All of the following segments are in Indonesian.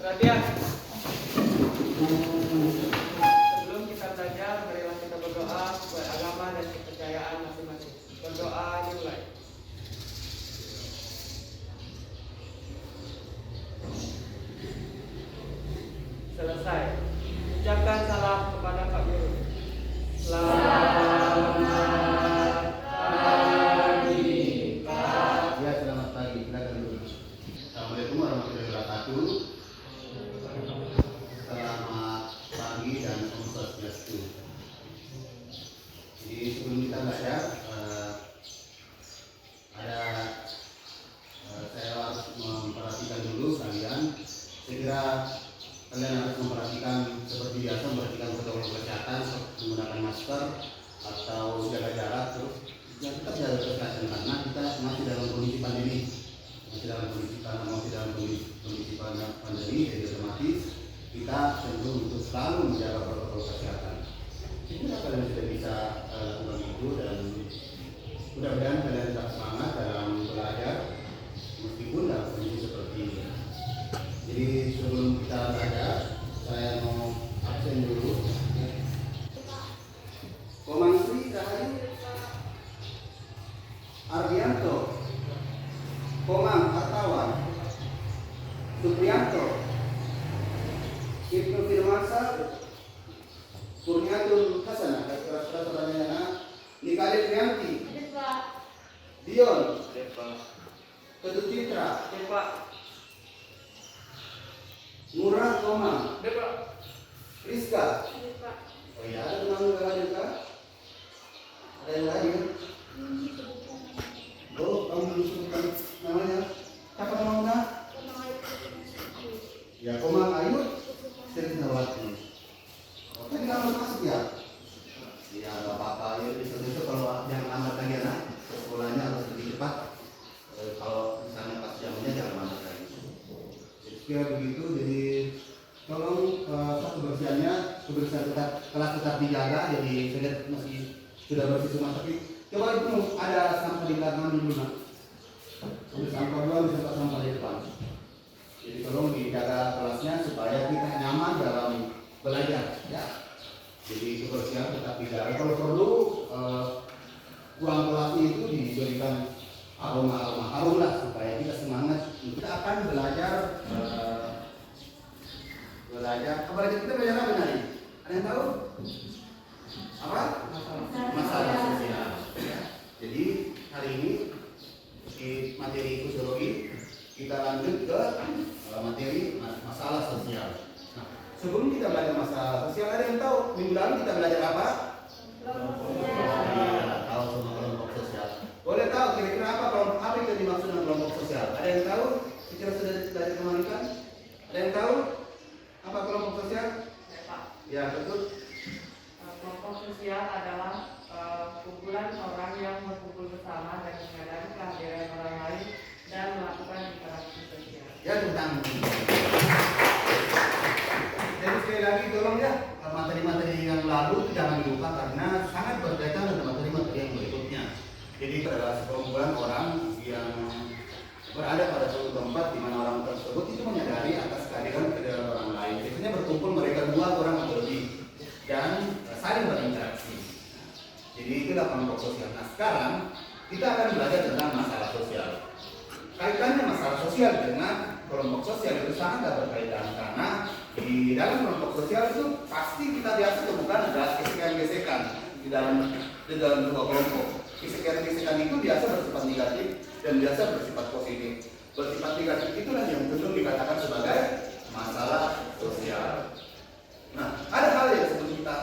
Perhatian. Sebelum kita belajar, marilah kita berdoa sesuai agama dan kepercayaan masing-masing. Berdoa dimulai. Selesai. Ucapkan salam kepada Pak Guru. Selamat pagi, Pak. Ya, selamat pagi. Silakan dulu. Assalamualaikum warahmatullahi wabarakatuh. Selamat pagi dan Om Swastiastu. Jadi sebelum kita belajar, saya harus memperhatikan dulu kalian. Saya kira kalian harus memperhatikan seperti biasa, memperhatikan protokol kesehatan, menggunakan masker atau jaga jarak, terus yang tetap jaga kesehatan karena kita masih dalam kondisi pandemi, masih dalam kondisi pandemi, jadi otomatis kita tentu untuk selalu menjaga protokol kesehatan. Saya kalian sudah bisa lakukan itu dan mudah-mudahan kalian tetap semangat dalam belajar meskipun dalam kondisi seperti ini. Jadi sebelum kita belajar, saya mau absen dulu. Komangsi Rahayu Ardianto, Komang Hartawan, Supriyanto, Ibnu Firmansyah, Kurniatul Hasanah, Nikade Trianti, Dion, Kedut Citra, Murah Komang, Rizka. Oh iya, ada teman yang hadir kah? Ada yang hadir? Oh, kamu belum sebutkan namanya? Siapa namanya? Ya, Komang Ayu Sirnawati. Oh, tadi kamu masuk ya? Iya, nggak apa-apa. Ya, besok kalau yang lambat lagi anak, sekolahnya harus lebih cepat. Kalau misalnya pas jamnya jangan lambat lagi. Kira begitu, jadi tolong kebersihan kelas tetap dijaga. Jadi saya lihat masih sudah bersih semua, tapi coba itu ada sampah di belakang dulu nak. Ambil sampah dulu, bisa sampah di depan. Jadi tolong dijaga kelasnya supaya kita nyaman dalam belajar, ya. Jadi kebersihan tetap dijaga. Kalau perlu ruang kelasnya itu diberikan harum lah supaya kita semangat. Kita akan belajar kita belajar apa tadi? Ada yang tahu? Apa? Masalah sosial. Ya. Jadi hari ini di materi sosiologi kita lanjut ke materi masalah sosial. Nah, sebelum kita belajar masalah sosial, ada yang tahu minggu lalu kita belajar apa? Tahu semua kelompok sosial. Boleh tahu kira-kira apa yang dimaksud dengan kelompok sosial? Ada yang tahu? Kira sudah belajar kemarin kan? Ada yang tahu apa kelompok sosial? Ya, betul. Kelompok sosial adalah kumpulan orang yang berkumpul bersama dan menyadari kehadiran orang lain dan melakukan interaksi sosial. Ya, tentang. Jadi sekali lagi tolong ya, materi-materi yang lalu jangan dilupa karena sangat berkaitan dengan materi-materi yang berikutnya. Jadi itu adalah sekumpulan orang yang berada pada suatu tempat di mana orang tersebut itu menyadari atas kehadiran orang lain. Biasanya berkumpul mereka 2 orang atau lebih dan saling berinteraksi. Jadi itulah kelompok sosial. Nah, sekarang kita akan belajar tentang masalah sosial. Kaitannya masalah sosial dengan kelompok sosial itu sangat berkaitan karena di dalam kelompok sosial itu pasti kita biasa temukan ada gesekan-gesekan di dalam 2 kelompok. Gesekan-gesekan itu biasa bersifat negatif dan biasa bersifat positif. Bersifat negatif itulah yang cenderung dikatakan sebagai masalah sosial. Nah, ada hal yang sebelum kita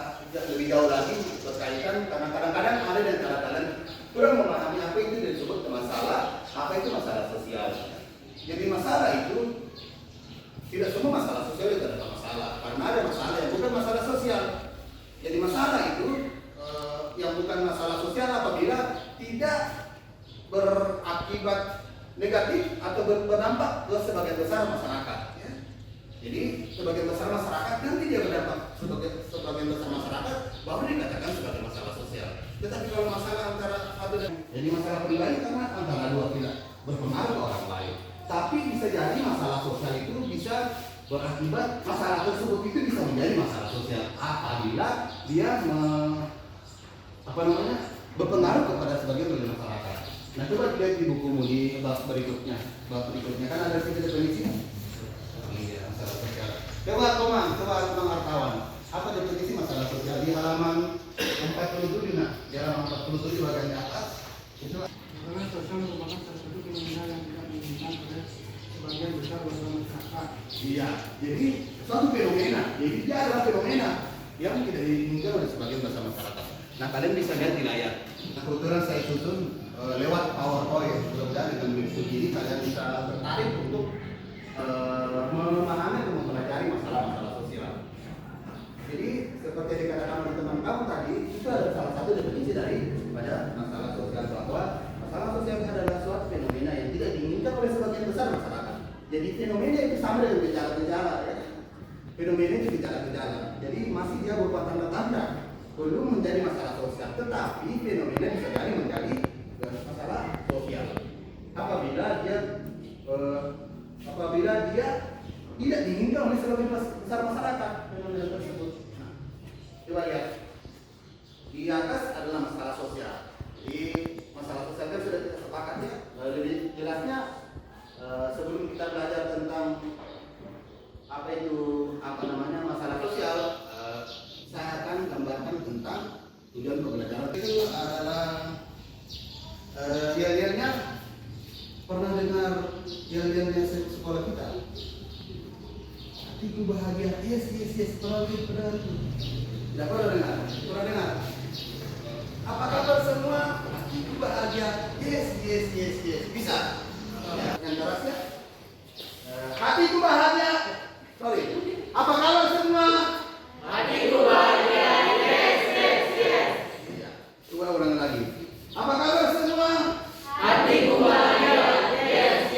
lebih jauh lagi berkaitan karena kadang-kadang ada di antara kalian kurang memahami apa itu disebut masalah, apa itu masalah sosial. Jadi masalah itu tidak semua masalah sosial itu adalah masalah, karena ada masalah yang bukan masalah sosial. Jadi masalah itu yang bukan masalah sosial apabila tidak berakibat negatif atau berdampak ke sebagian besar masyarakat. Ya. Jadi sebagian besar masyarakat nanti dia berdampak sebagian besar masyarakat baru dikatakan sebagai masalah sosial. Tetapi kalau masalah antara satu dan jadi masalah pribadi karena antara 2 tidak berpengaruh ke orang lain. Tapi bisa jadi masalah sosial itu bisa berakibat masalah tersebut itu bisa menjadi masalah sosial apabila dia berpengaruh kepada sebagian dari masyarakat. Nah, coba lihat di bukumu di bab berikutnya. Bab berikutnya kan ada sini definisi. Iya, masalah sosial. Coba wartawan. Apa definisi masalah sosial di halaman 47 nah, di halaman 47 bagian di atas. Itu Masalah sosial merupakan salah satu fenomena yang tidak diinginkan oleh sebagian besar warga masyarakat. iya, jadi suatu fenomena. Jadi dia adalah fenomena yang tidak diinginkan oleh sebagian besar masyarakat. Nah, kalian bisa lihat di layar. Nah, kebetulan saya susun lewat PowerPoint. Mudah-mudahan dengan video ini kalian bisa tertarik untuk memahami atau mempelajari masalah-masalah sosial. Jadi seperti yang dikatakan oleh teman kamu tadi, itu adalah salah satu definisi dari pada masalah sosial, bahwa masalah sosial adalah suatu fenomena yang tidak diinginkan oleh sebagian besar masyarakat. Jadi fenomena itu sama dengan gejala-gejala, ya. Fenomena itu gejala-gejala. Jadi masih dia berupa tanda-tanda, belum menjadi masalah sosial, tetapi fenomena bisa jadi menjadi masalah sosial apabila dia tidak diinginkan oleh sebagian besar masyarakat fenomena tersebut. Nah, coba lihat di atas adalah masalah sosial. Di masalah sosial kan sudah kita sepakat, ya. Lebih jelasnya sebelum kita belajar tentang masalah sosial, saya akan gambarkan tentang tujuan pembelajaran. Itu adalah yel-yelnya. Pernah dengar yel-yelnya sekolah kita? Hatiku bahagia, yes, pernah itu. Tidak pernah dengar? Pernah dengar? Apa kabar semua? Hatiku bahagia, yes. Bisa? Ya, yang kerasnya? Hatiku bahagia. Sorry. Apa kabar semua? Hatiku bahagia, yes. Iya. Coba ulang lagi. Apa kabar semua? Hatiku bahagia, yes.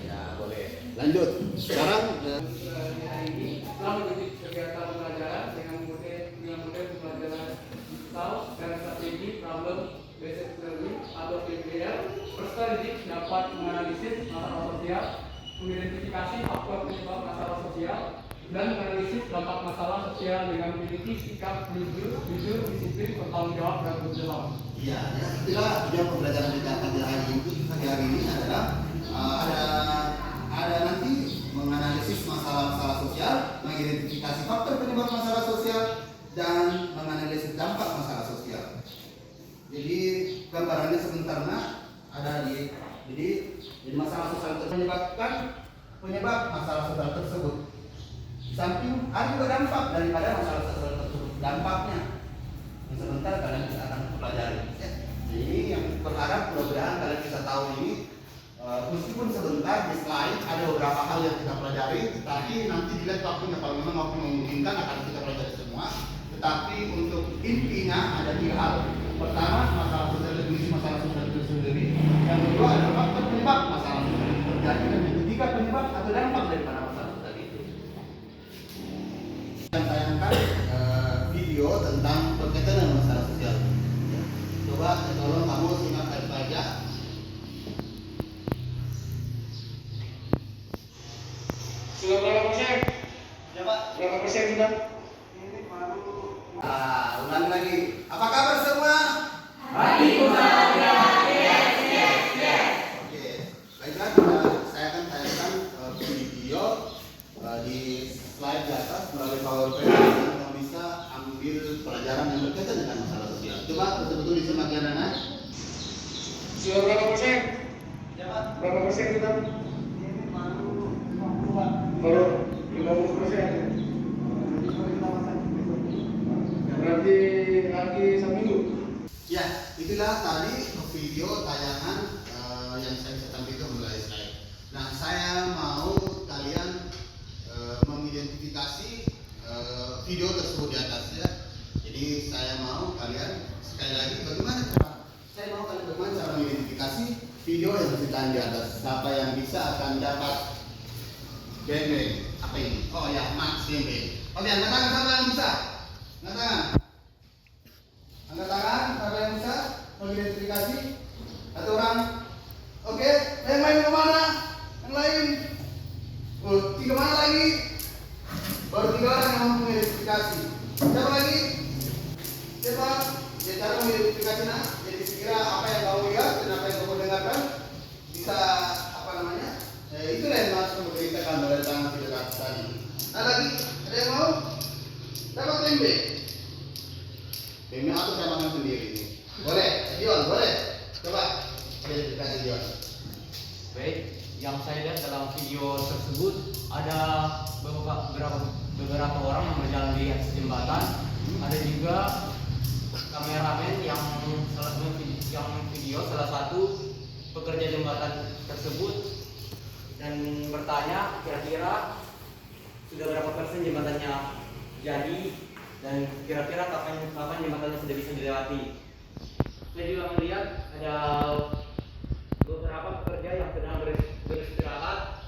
Ya, boleh. Lanjut. Sekarang Hari ini telah mengikuti kegiatan pembelajaran dengan model pembelajaran digital dan strategi problem based learning atau PBL. Peserta didik dapat menganalisis masalah sosial, mengidentifikasi faktor penyebab masalah sosial, dan menganalisis dampak masalah sosial dengan memiliki sikap jujur, disiplin, bertanggung jawab, dan berjawab. iya, ya, itulah tujuan pembelajaran kita pada hari ini adalah ada nanti menganalisis masalah-masalah sosial, mengidentifikasi faktor penyebab masalah sosial, dan menganalisis dampak masalah sosial. Jadi gambarannya sebentar ada jadi masalah sosial penyebab masalah sosial tersebut. Di samping ada juga dampak daripada masalah sosial tersebut, dampaknya. Yang sebentar kalian bisa akan pelajari. Ya. Jadi yang berharap mudah-mudahan kalian bisa tahu ini. Meskipun sebentar di slide ada beberapa hal yang kita pelajari, tetapi nanti dilihat waktunya, kalau memang waktu memungkinkan akan kita pelajari semua. Tetapi untuk intinya ada 3 hal. Pertama, masalah sosial, definisi masalah sosial itu sendiri. Yang kedua adalah faktor penyebab masalah sosial itu terjadi, dan yang ketiga penyebab atau dampak daripada masalah sosial itu. Saya tayangkan video tentang berkaitan dengan masalah sosial. Coba tolong kamu simak baik-baik ya. Sudah berapa persen? Ya Pak. Berapa persen sudah? Ini baru Ulangi lagi. Apa kabar semua? Hatiku bahagia, yes. Oke. Baiklah, saya akan tayangkan video di slide di atas melalui PowerPoint yang bisa ambil pelajaran yang berkaitan dengan masalah sosial. Coba betul-betul disimak ya anak. Sudah berapa persen? Ya Pak. Berapa persen sudah? ini baru 50-an. Baru 50%. Berarti lagi seminggu. Ya, itulah tadi video tayangan yang saya bisa tampilkan melalui slide. Nah, saya mau kalian mengidentifikasi video tersebut di atas ya. Jadi saya mau kalian sekali lagi bagaimana cara mengidentifikasi video yang ditahan di atas. Siapa yang bisa akan dapat beng. Apa ini? Oh ya, Max beng. Oke, angkat tangan siapa yang bisa? Angkat tangan. Angkat tangan, siapa yang bisa mengidentifikasi? Satu orang. Oke, yang lain kemana? Yang lain. Oh, kemana lagi? kita dilihat. Baik, yang saya lihat dalam video tersebut ada beberapa orang yang berjalan di atas jembatan. Ada juga kameramen yang video salah satu pekerja jembatan tersebut dan bertanya kira-kira sudah berapa persen jembatannya jadi dan kira-kira kapan jembatannya sudah bisa dilewati. Saya juga melihat ada beberapa pekerja yang sedang beristirahat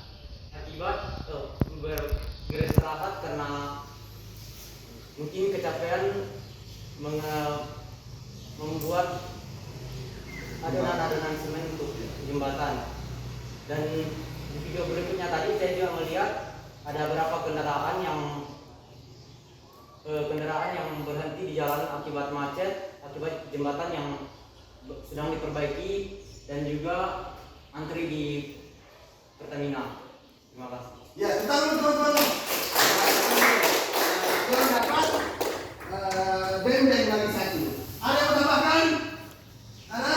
akibat beristirahat karena mungkin kecapean membuat adonan-adonan semen untuk jembatan. Dan di video berikutnya tadi saya juga melihat ada beberapa kendaraan yang berhenti di jalan akibat macet, akibat jembatan yang sedang diperbaiki dan juga antri di Pertamina. Terima kasih. Ya, kita dulu teman-teman. Kita dapat benteng lagi satu. Ada yang tambahkan? Ada?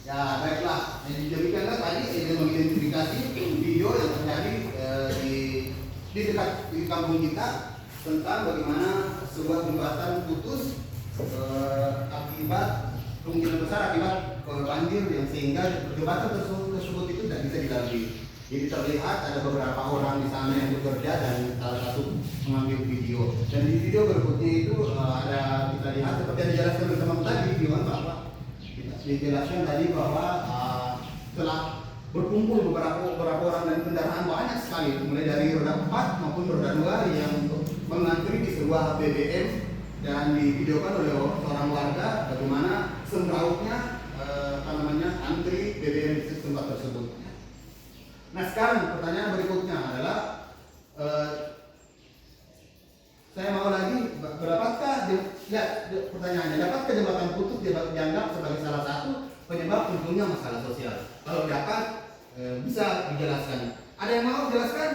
Ya, baiklah. Jadi demikianlah tadi saya mengidentifikasi video yang terjadi di dekat di kampung kita tentang bagaimana sebuah jembatan putus akibat kemungkinan besar akibat banjir yang sehingga jembatan tersebut itu tidak bisa dilalui. Jadi terlihat ada beberapa orang di sana yang bekerja dan salah satu mengambil video. Dan di video berikutnya itu ada kita lihat seperti yang dijelaskan bersama tadi video bahwa dijelaskan tadi bahwa telah berkumpul beberapa orang dan kendaraan banyak sekali mulai dari roda 4 maupun roda 2 yang mengantri di sebuah BBM dan divideokan oleh seorang warga bagaimana semrautnya antri BBM di tempat tersebut. Nah sekarang pertanyaan berikutnya adalah saya mau lagi berapakah pertanyaannya dapatkah jembatan putus dianggap sebagai salah satu penyebab munculnya masalah sosial? Kalau dapat bisa dijelaskan. Ada yang mau jelaskan?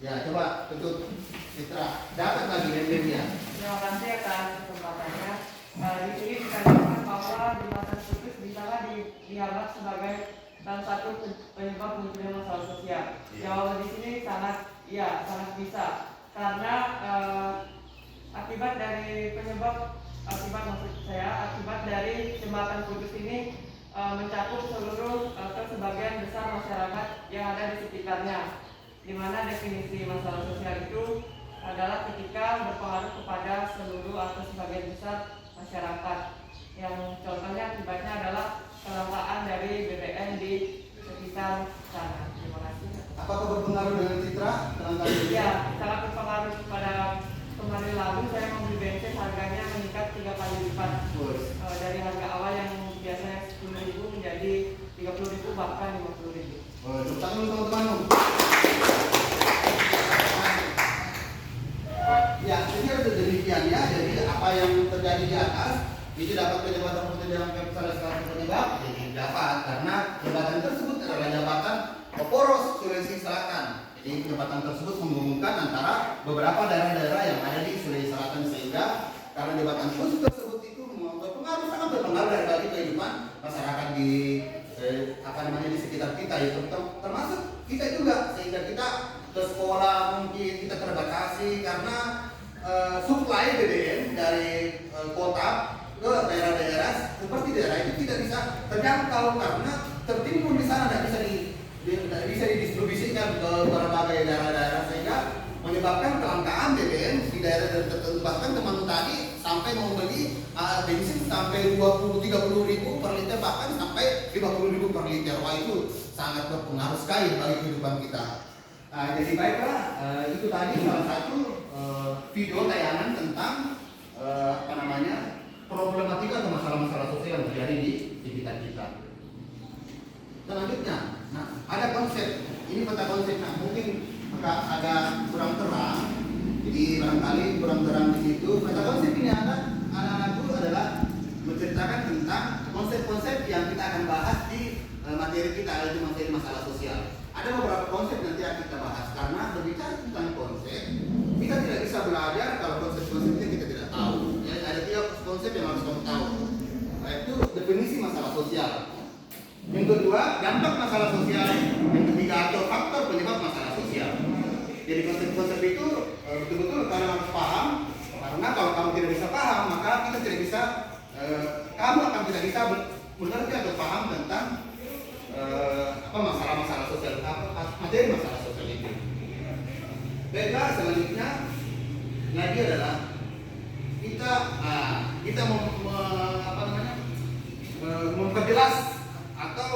Ya coba tutup Citra. Dapat lagi media. Terima kasih atas kesempatannya. Di sini dikatakan bahwa jembatan putus bisa dianggap sebagai salah satu penyebab munculnya masalah sosial. Jawaban di sini sangat bisa karena akibat dari jembatan putus ini mencakup seluruh atau sebagian besar masyarakat yang ada di sekitarnya, di mana definisi masalah sosial itu adalah ketika berpengaruh kepada seluruh atau sebagian besar masyarakat. Yang contohnya akibatnya adalah kelangkaan dari BBM di sekitar sana. Terima kasih. Apakah berpengaruh dengan Citra? Iya, sangat berpengaruh. Pada kemarin lalu saya membeli bensin harganya meningkat 3 kali lipat. Dari harga awal yang biasanya 10.000 menjadi 30.000 bahkan 50.000. Tepuk tangan dulu teman-teman. Ya, ini harus demikian ya. Jadi apa yang terjadi di atas itu dapat jembatan putus dianggap salah satu penyebab. Jadi dapat karena jembatan tersebut adalah jembatan poros Sulawesi Selatan. Jadi jembatan tersebut menghubungkan antara beberapa daerah-daerah yang ada di Sulawesi Selatan sehingga karena jembatan putus tersebut itu sangat berpengaruh dari kehidupan masyarakat di di sekitar kita itu termasuk kita juga sehingga kita ke sekolah mungkin kita terbatasi karena suplai BBM dari kota ke daerah-daerah seperti daerah itu tidak bisa terjangkau karena tertimbun di sana tidak bisa didistribusikan ke berbagai daerah-daerah sehingga menyebabkan kelangkaan BBM di daerah tertentu. Bahkan teman tadi sampai mau beli bensin sampai 20-30 ribu per liter bahkan sampai 50 ribu per liter. Wah itu sangat berpengaruh sekali bagi kehidupan kita. Jadi baiklah itu tadi salah satu video tayangan tentang problematika atau masalah-masalah sosial yang terjadi di sekitar kita. Selanjutnya, ada konsep. Ini peta konsep. Mungkin agak kurang terang. Jadi barangkali kurang terang di situ. Peta konsep ini adalah menceritakan tentang konsep-konsep yang kita akan bahas di materi kita, yaitu materi masalah sosial. Ada beberapa konsep nanti akan kita bahas karena berbicara tentang konsep kita tidak bisa belajar kalau konsep-konsepnya kita tidak tahu. Ya, ada 3 konsep yang harus kamu tahu. Itu definisi masalah sosial. Yang kedua, dampak masalah sosial. Yang ketiga, atau faktor penyebab masalah sosial. Jadi konsep-konsep itu betul-betul kalian harus paham, karena kalau kamu tidak bisa paham, maka kita tidak bisa, kamu akan tidak bisa mengerti atau paham tentang apa masalah-masalah sosial, apa materi masalah sosial itu. Baiklah, selanjutnya lagi adalah kita memperjelas atau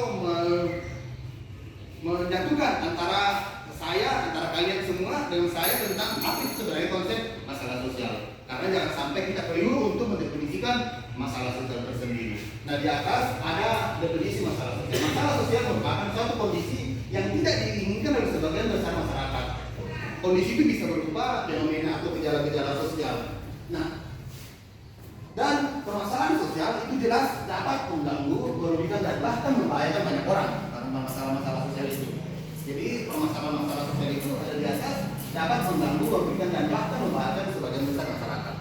menyatukan antara kalian semua dengan saya tentang apa itu sebenarnya konsep masalah sosial. Karena jangan sampai kita keliru untuk mendefinisikan masalah sosial tersendiri. Nah, di atas ada definisi masalah sosial. Masalah sosial merupakan suatu kondisi yang tidak diinginkan oleh sebagian besar masyarakat. Kondisi itu bisa berupa fenomena atau gejala-gejala sosial. Nah, dan permasalahan sosial itu jelas dapat mengganggu, merugikan dan bahkan membahayakan banyak orang karena masalah-masalah sosial itu. Jadi permasalahan-masalah sosial itu ada di atas dapat mengganggu, merugikan dan bahkan membahayakan sebagian besar masyarakat.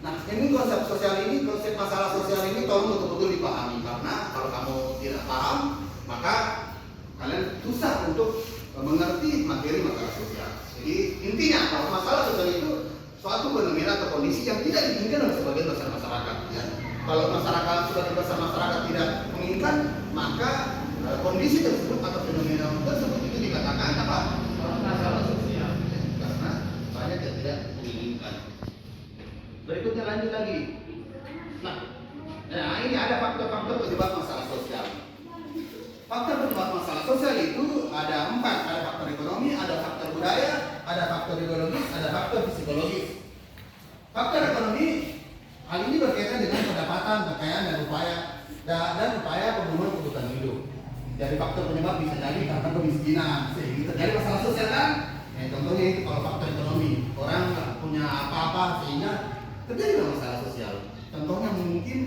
Nah, ini konsep sosial ini, konsep masalah sosial ini tolong betul-betul dipahami, karena kalau kamu tidak paham, maka kalian susah untuk mengerti materi masalah sosial. Jadi intinya kalau masalah sosial itu suatu fenomena atau kondisi yang tidak diinginkan oleh sebagian besar masyarakat. Ya. Kalau sebagian besar masyarakat tidak menginginkan, maka kondisi tersebut atau fenomena tersebut itu dikatakan apa? Masalah sosial. Karena banyak yang tidak menginginkan. Berikutnya lanjut lagi. Nah, ini ada faktor-faktor penyebab masalah sosial. Faktor penyebab masalah sosial itu ada 4. Ada faktor ekonomi, ada faktor budaya, ada faktor ideologis, ada faktor psikologis. Faktor ekonomi hal ini berkaitan dengan pendapatan, kekayaan dan upaya pemenuhan kebutuhan hidup. Jadi faktor penyebab bisa jadi karena kemiskinan, sehingga terjadi masalah sosial kan? Contohnya itu kalau faktor ekonomi, orang nggak punya apa-apa sehingga terjadi masalah sosial. Contohnya mungkin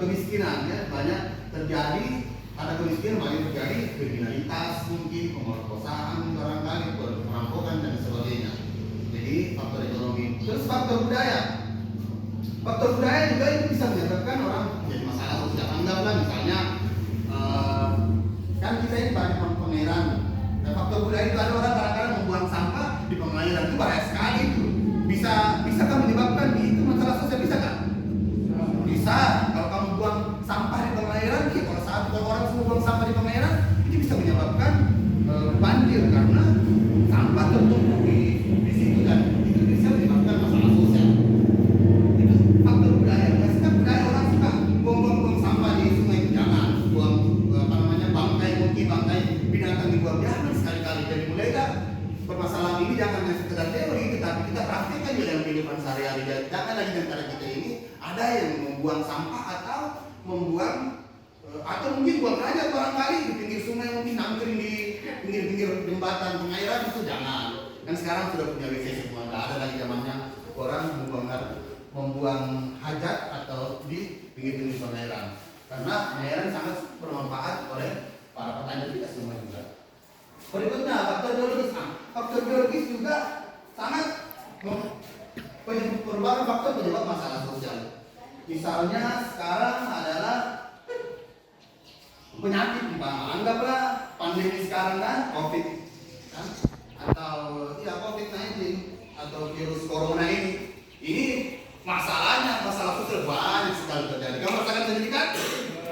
kemiskinan, ya, banyak terjadi. Ada kemiskinan banyak terjadi kriminalitas, mungkin pemerkosaan, barangkali perampokan dan sebagainya. Jadi faktor ekonomi. Terus faktor budaya. Faktor budaya juga itu bisa menyebabkan orang menjadi masalah sosial. Anggaplah misalnya kan kita ini banyak pengairan. Dan faktor budaya itu ada orang kadang-kadang membuang sampah di pengairan, itu bahaya sekali itu. Bisakah menyebabkan itu masalah sosial, bisa kan? Bisa. Kalau kamu buang sampah di pengairan, kalau orang semua buang sampah di pengairan, itu bisa menyebabkan banjir karena sampah tertumpuk di situ dan itu bisa menyebabkan masalah sosial. Itu faktor budaya. Biasanya budaya orang suka buang sampah di sungai, jangan buang bangkai binatang dibuang, jangan sekali-kali. Jadi mulai permasalahan ini jangan hanya sekedar teori, tetapi kita praktekkan di dalam kehidupan sehari-hari. Jangan lagi di antara kita ini ada yang membuang sampah atau atau mungkin buang aja barangkali di pinggir sungai, mungkin nangkring di pinggir-pinggir jembatan pengairan, itu jangan. Kan sekarang sudah punya WC semua, nggak ada lagi zamannya orang membuang hajat atau di pinggir-pinggir pengairan. Karena pengairan sangat bermanfaat oleh para petani kita semua juga. Berikutnya faktor biologis. Faktor biologis juga sangat merupakan faktor penyebab masalah sosial. Misalnya sekarang adalah penyakit, anggaplah pandemi sekarang kan, COVID kan? Atau COVID-19 atau virus corona ini masalahnya, masalah sosial banyak sekali terjadi. Kamu rasakan sendiri kan?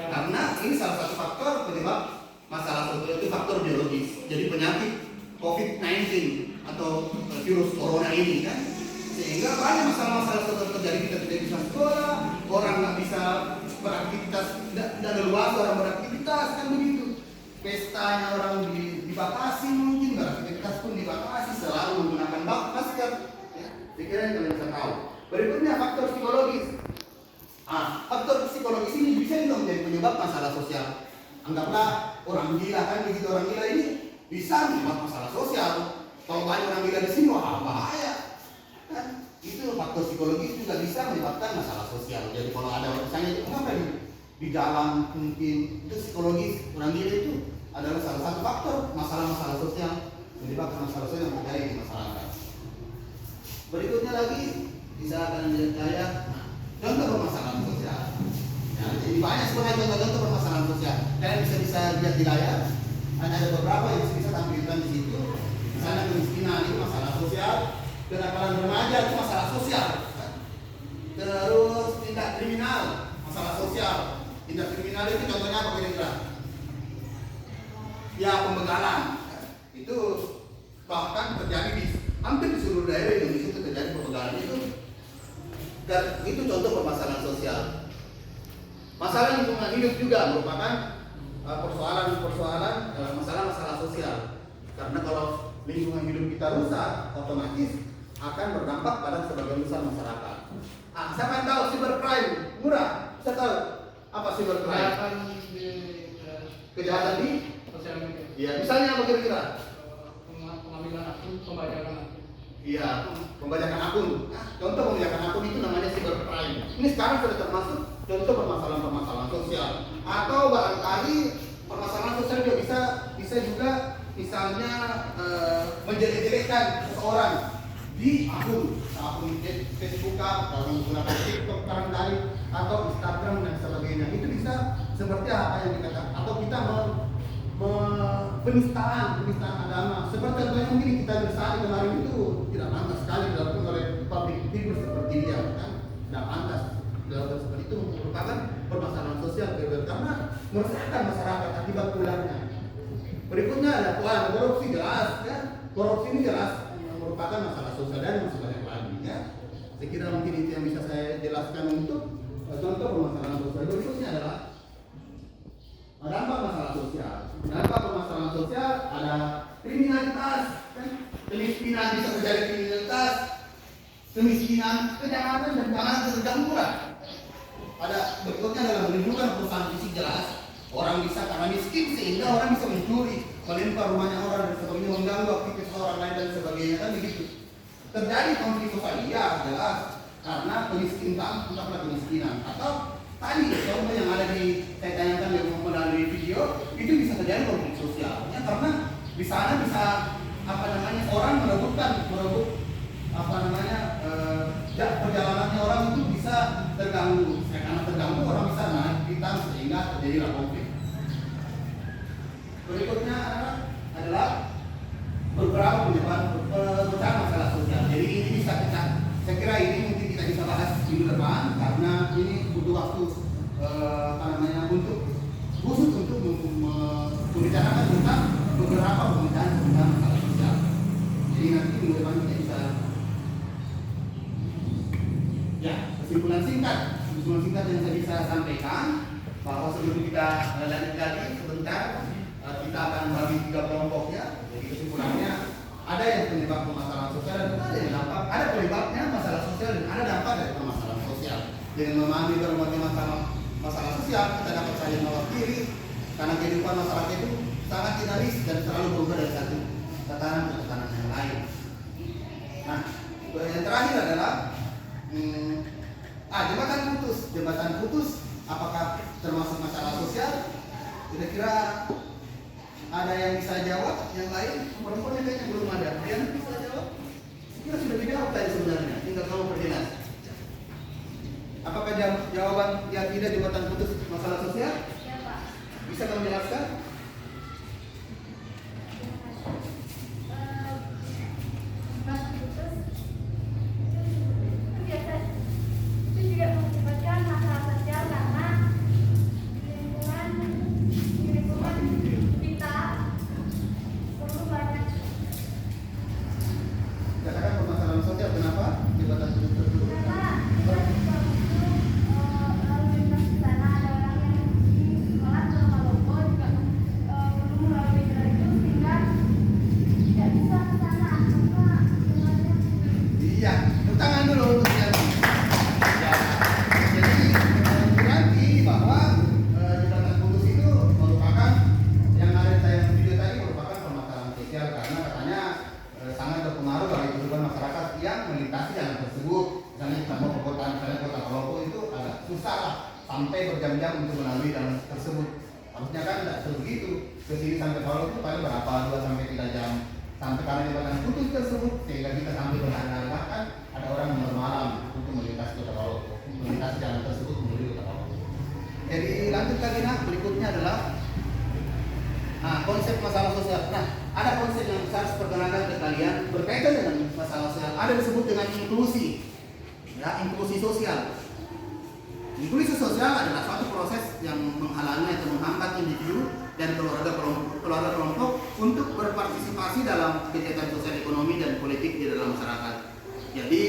Karena ini salah satu faktor penyebab masalah sosial, itu faktor biologis. Jadi penyakit COVID-19 atau virus corona ini kan, sehingga banyak masalah-masalah sosial terjadi. Kita tidak bisa sekolah, orang nggak bisa beraktivitas, tidak leluasa orang beraktivitas kan begitu. Pestanya orang dibatasi, mungkin beraktivitas pun dibatasi, selalu menggunakan masker. Ya, pikiran kalian bisa tahu. Berikutnya faktor psikologis. Faktor psikologis ini bisa juga menjadi penyebab masalah sosial. Anggaplah orang gila kan, begitu orang gila ini bisa menyebabkan masalah sosial. Kalau banyak orang gila di sini, wah bahaya. Kan itu faktor psikologis juga bisa menyebabkan masalah sosial. Jadi kalau ada misalnya kenapa di jalan mungkin itu psikologis, orang gila itu adalah salah satu faktor masalah-masalah sosial, menyebabkan masalah sosial yang terjadi di masyarakat. Berikutnya lagi bisa akan lihat contoh permasalahan sosial. Ya, jadi banyak sebenarnya contoh-contoh permasalahan sosial. sosial. Kalian bisa lihat di layar, ada beberapa yang bisa tampilkan di situ. Di sana kemiskinan itu masalah sosial, kenakalan remaja itu masalah sosial. Terus tindak kriminal, masalah sosial. Tindak kriminal itu contohnya apa kira-kira? Ya pembegalan. Itu bahkan terjadi di hampir di seluruh daerah Indonesia itu terjadi pembegalan itu. Dan itu contoh permasalahan sosial. Masalah lingkungan hidup juga merupakan persoalan masalah-masalah sosial. Karena kalau lingkungan hidup kita rusak, otomatis akan berdampak pada sebagian besar masyarakat. Siapa yang tahu cybercrime murah? Saya tahu apa cybercrime? Kejahatan di sosial media. ya, misalnya apa kira-kira? Pengambilan akun, pembajakan akun. Iya, pembajakan akun. Contoh pembajakan akun itu namanya cybercrime. Ini sekarang sudah termasuk contoh permasalahan sosial. Atau barangkali permasalahan sosial juga bisa juga misalnya menjelek-jelekkan seseorang di akun Facebook, atau menggunakan TikTok barangkali, atau Instagram dan sebagainya. Itu bisa seperti apa yang dikatakan, atau kita penistaan agama. Seperti contohnya mungkin kita bersama kemarin itu tidak pantas sekali dilakukan oleh public figure seperti dia, kan? Tidak pantas dilakukan seperti itu, merupakan permasalahan sosial karena meresahkan masyarakat akibat pulangnya. Berikutnya ada korupsi, jelas, ya. Korupsi ini jelas merupakan masalah sosial dan masih banyak lagi, ya. Saya kira mungkin itu yang bisa saya jelaskan untuk contoh permasalahan sosial. Berikutnya adalah dampak masalah sosial. Dampak permasalahan sosial ada kriminalitas, kan? Kemiskinan bisa menjadi kriminalitas, kemiskinan, kejahatan dan keamanan terganggu murah. Ada berikutnya adalah menimbulkan perusahaan fisik, jelas. Orang bisa karena miskin sehingga orang bisa mencuri, melempar rumahnya orang dan sebagainya, mengganggu aktivitas orang lain dan sebagainya, kan begitu. Terjadi konflik sosial, ya jelas, karena entahlah kemiskinan atau tadi contoh yang ada di saya tanyakan melalui video itu bisa terjadi konflik sosial, ya, karena di sana bisa orang merebut perjalanannya orang itu bisa terganggu. Karena terganggu orang bisa naik pitam sehingga terjadilah konflik. Berikutnya adalah beberapa pecahan masalah sosial. Jadi ini bisa saya kira ini mungkin kita bisa bahas minggu depan karena ini butuh waktu untuk khusus untuk membicarakan tentang beberapa pecahan masalah sosial. Jadi nanti minggu depan kita bisa kesimpulan singkat yang saya bisa sampaikan bahwa sebelum kita lanjut lagi sebentar kita akan bagi 3 kelompok, ya. Jadi kesimpulannya ada yang penyebab permasalahan sosial dan ada yang dampak, ada penyebabnya masalah sosial dan ada dampak dari permasalahan sosial. Dengan memahami berbagai masalah sosial kita dapat saling mewakili karena kehidupan masyarakat itu sangat dinamis dan selalu berubah dari satu tatanan ke tatanan yang lain. Nah, yang terakhir adalah jembatan putus apakah termasuk masalah sosial? Kira-kira ada yang bisa jawab? Yang lain? Perempuannya kayaknya belum ada. Yang bisa jawab? Kira sudah dijawab tadi sebenarnya, tinggal kamu perjelas. Apakah jawaban yang tidak jembatan putus masalah sosial? Ya, Pak. Bisa kamu jelaskan? Katakan permasalahan sosial, kenapa jembatan putus tersebut? Iya, tepuk tangan dulu untuk yang ya. Jadi berarti bahwa jembatan putus itu merupakan yang ada di tayang video tadi merupakan permasalahan sosial karena katanya sangat berpengaruh bagi kehidupan masyarakat yang melintasi jalan tersebut. Misalnya kita mau ke kota, misalnya kota Kolombo itu agak susah lah sampai berjam-jam untuk melalui jalan tersebut. Harusnya kan tidak sebegitu. Ke sini sampai Kolombo itu paling berapa 2 sampai 3 jam. Sampai karena jembatan putus tersebut sehingga kita sampai berhari-hari, bahkan ada orang yang bermalam untuk melintasi kota Kolombo, melintasi jalan tersebut menuju kota Kolombo. Jadi lanjut lagi, nah berikutnya adalah konsep masalah sosial. Nah, ada konsep yang saya harus perkenalkan ke kalian berkaitan dengan masalah sosial. Ada disebut dengan inklusi, ya, inklusi sosial. Inklusi sosial adalah suatu proses yang menghalangi atau menghambat individu dan keluarga kelompok untuk berpartisipasi dalam kegiatan sosial, ekonomi, dan politik di dalam masyarakat. Jadi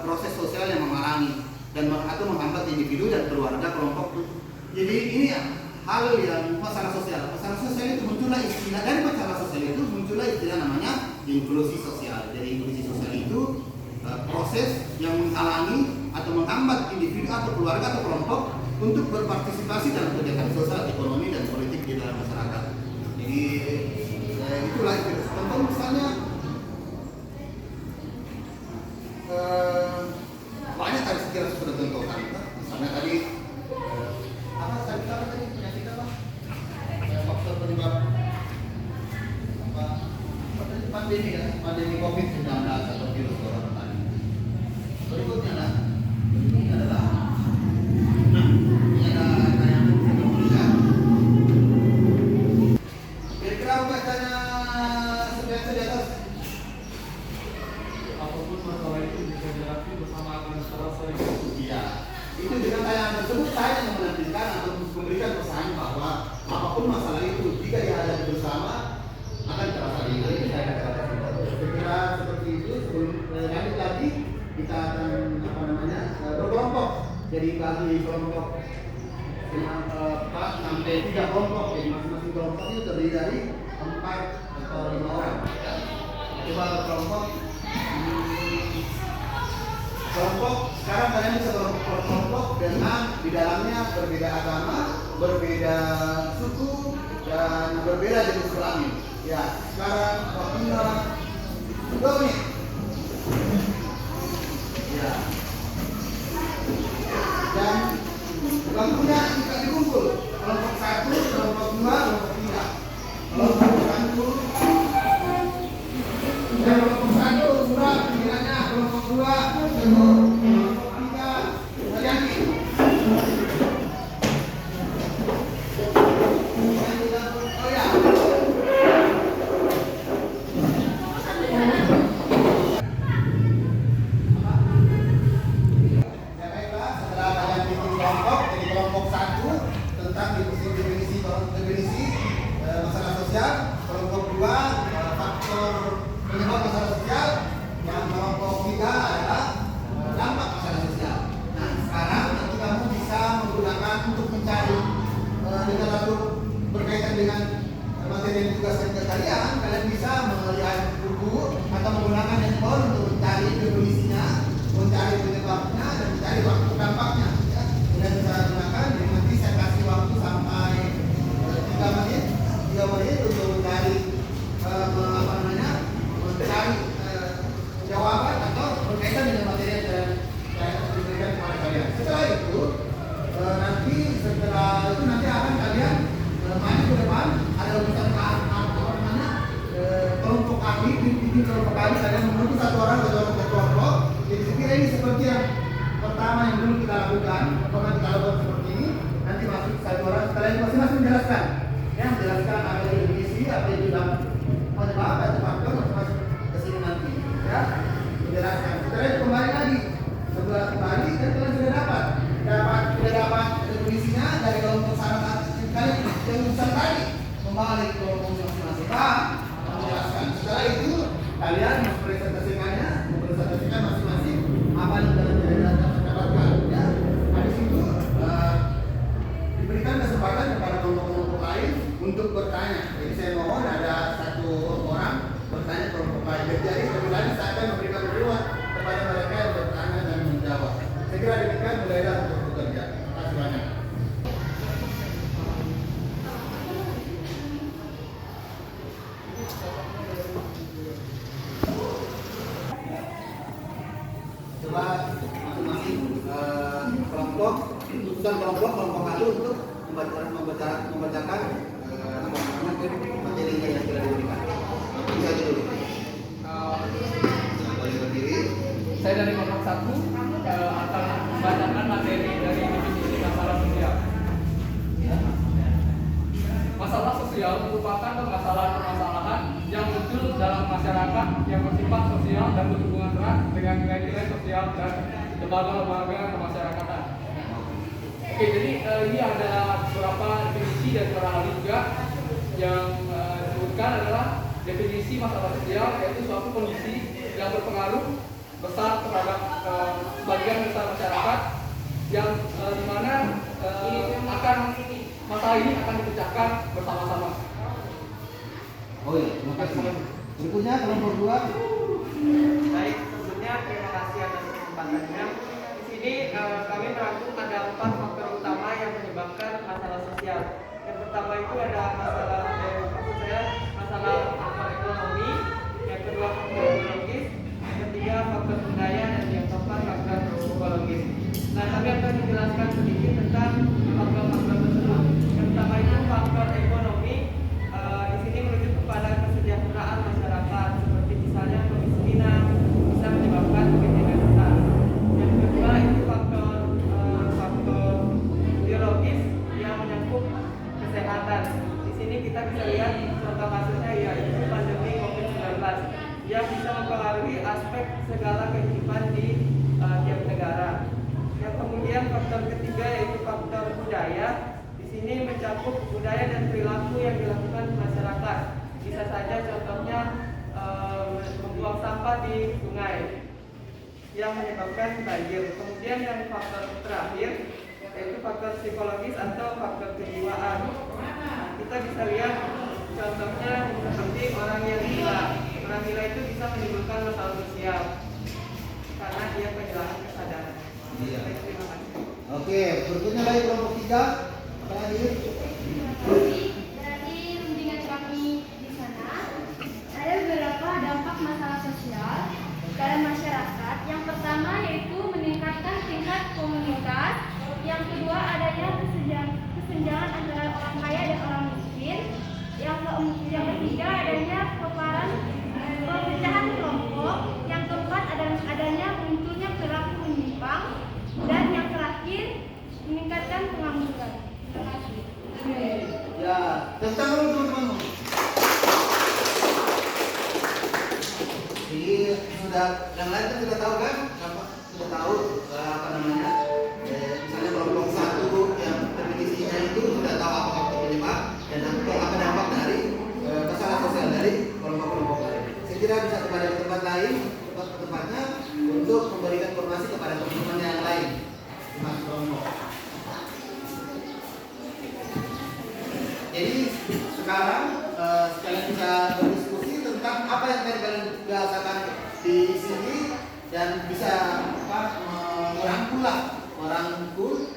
proses sosial yang menghalangi dan atau menghambat individu dan keluarga kelompok. Jadi ini hal yang masalah sosial. Masalah sosial itu muncullah istilah, dari masalah sosial itu muncullah istilah namanya inklusi sosial. Jadi inklusi sosial itu proses yang menghalangi atau menghambat individu atau keluarga atau kelompok untuk berpartisipasi dalam kegiatan sosial, ekonomi, dan politik di dalam masyarakat. Jadi itulah itu. Contoh misalnya banyak tadi sekiranya sudah contohkan. Misalnya tadi tadi penyakit apa? Faktor penyebab apa pandemi ya, pandemi COVID-19 atau virus corona tadi. Berikutnya adalah ini ada tayangan video. Kira-kira bacanya sebiasa di atas. Apapun masalah itu bisa dihadapi bersama akan secara serius. Iya, itu dengan tayangan tersebut saya yang menampilkan atau memberikan pesan bahwa apapun masalah itu jika dihadapi bersama akan terasa ringan. Ini saya katakan. Kira seperti itu. Sebelum lanjut lagi kita akan berkelompok. Jadi bagi kelompok 4 sampai 3 kelompok. Jadi masing-masing kelompok itu terdiri dari 4 atau 5 orang. Coba kelompok sekarang kalian bisa berkelompok dengan di dalamnya berbeda agama, berbeda suku, dan berbeda jenis kelamin. Ya, sekarang waktunya 2 menit. Ya. Dan waktunya jika dikumpul kelompok 1, kelompok 2, kelompok 3. Kelompok 1 dan kelompok 1 surat pimpilannya, kelompok 2 kelompok 3 Mariani. Oh ya. Kelompok 1 tentang definisi masalah sosial, kelompok 2 faktor penyebab masalah sosial, yang kelompok 3 adalah dampak masalah sosial. Nah, sekarang nanti kamu bisa menggunakan untuk mencari literatur berkaitan dengan materi yang ditugaskan ke kalian bisa melihat buku atau menggunakan handphone untuk mencari definisinya, mencari penyebabnya, dan mencari waktu dampaknya. Sudah bisa gunakan, jadi nanti saya kasih waktu sampai 3 menit untuk mencari mencari jawaban atau berkaitan dengan materi yang saya berikan kepada kalian. Setelah itu nanti akan kalian maju ke depan, ada urusan kelompok kami, di kelompok kami kalian menunggu satu orang ke kelompok. Jadi sekira ini seperti yang pertama yang dulu kita lakukan, pernah kita lakukan seperti ini. Nanti masuk satu orang, setelah itu masing-masing menjelaskan, menjelaskan apa itu definisi, apa itu penyebab, atau faktor, masing-masing kesini nanti, ya, menjelaskan. Setelah itu kembali lagi, setelah kembali dan kalian sudah dapat definisinya dari kelompok saran kalian yang besar tadi, kembali ke kelompok masing-masing, menjelaskan. Setelah itu kalian mempresentasikan masing-masing apa yang kalian dapatkan, ya. Habis itu diberikan kesempatan kepada kelompok-kelompok lain untuk bertanya. Jadi saya mohon ada satu orang bertanya ke kelompok lain. Jadi kemudian saya akan memberikan peluang kepada mereka yang bertanya dan menjawab. Saya kira demikian mulailah untuk bekerja. Terima kasih banyak. Coba masing-masing kelompok kelompok 1 untuk membacakan materinya yang sudah diberikan. Bisa dulu. Boleh berdiri. Saya dari kelompok 1 akan membacakan materi dari definisi masalah sosial. Masalah sosial merupakan merupakan permasalahan-permasalahan yang muncul dalam masyarakat yang bersifat sosial dan berhubungan erat dengan nilai-nilai sosial dan lembaga-lembaga kemasyarakatan. Oke, jadi ini adalah beberapa definisi dan beberapa hal juga yang disebutkan adalah definisi masalah sosial, yaitu suatu kondisi yang berpengaruh besar terhadap sebagian besar masyarakat yang dimana masalah ini akan dipecahkan bersama-sama. Oh iya, terima kasih. Berikutnya kelompok 2. Baik, sebelumnya terima kasih atas kesempatannya. Di sini kami merangkum ada 4 faktor utama yang menyebabkan masalah sosial. Yang pertama itu ada masalah faktor ekonomi, yang kedua faktor biologis, yang ketiga faktor budaya, dan yang keempat faktor psikologis. Nah, kami akan menjelaskan sedikit tentang faktor-faktor tersebut. Yang pertama itu faktor ekonomi. Di sini merujuk kepada kesejahteraan masyarakat, seperti misalnya kemiskinan bisa menyebabkan kemiskinan besar. Yang kedua itu faktor biologis yang menyangkut kesehatan. Di sini kita bisa lihat contoh kasusnya yaitu pandemi COVID-19 yang bisa mempengaruhi aspek segala kehidupan di tiap negara. Yang kemudian faktor ketiga yaitu faktor budaya. Di sini mencakup budaya dan perilaku yang dilakukan masyarakat. Bisa saja contohnya membuang sampah di sungai yang menyebabkan banjir. Kemudian yang faktor terakhir yaitu faktor psikologis atau faktor kejiwaan. Kita bisa lihat contohnya seperti orang yang gila. Orang gila itu bisa menimbulkan masalah sosial karena dia kehilangan kesadaran. Iya. Baik, terima kasih. Oke, berikutnya lagi kelompok 3. Terakhir. Dari bimbingan kami di sana ada beberapa dampak masalah sosial dalam masyarakat. Yang pertama yaitu meningkatkan tingkat komunitas. Yang kedua adanya kesenjangan antara orang kaya dan orang miskin. Yang ketiga adanya perpecahan kelompok. Yang keempat adanya munculnya perilaku menyimpang. Dan yang terakhir meningkatkan pengangguran. Terima kasih. Ya, tentang dulu teman-teman. Jadi sudah yang lain kan sudah tahu kan? Sudah tahu apa namanya? Misalnya kelompok 1 yang definisinya itu sudah tahu apa faktor penyebab dan apa dampak dari masalah sosial dari kelompok-kelompok lain. Saya kira bisa kembali ke tempat lain, ke tempatnya untuk memberikan informasi kepada teman-teman yang lain. Mas kelompok. Jadi sekarang kalian bisa berdiskusi tentang apa yang tadi kalian bahasakan di sini dan bisa merangkul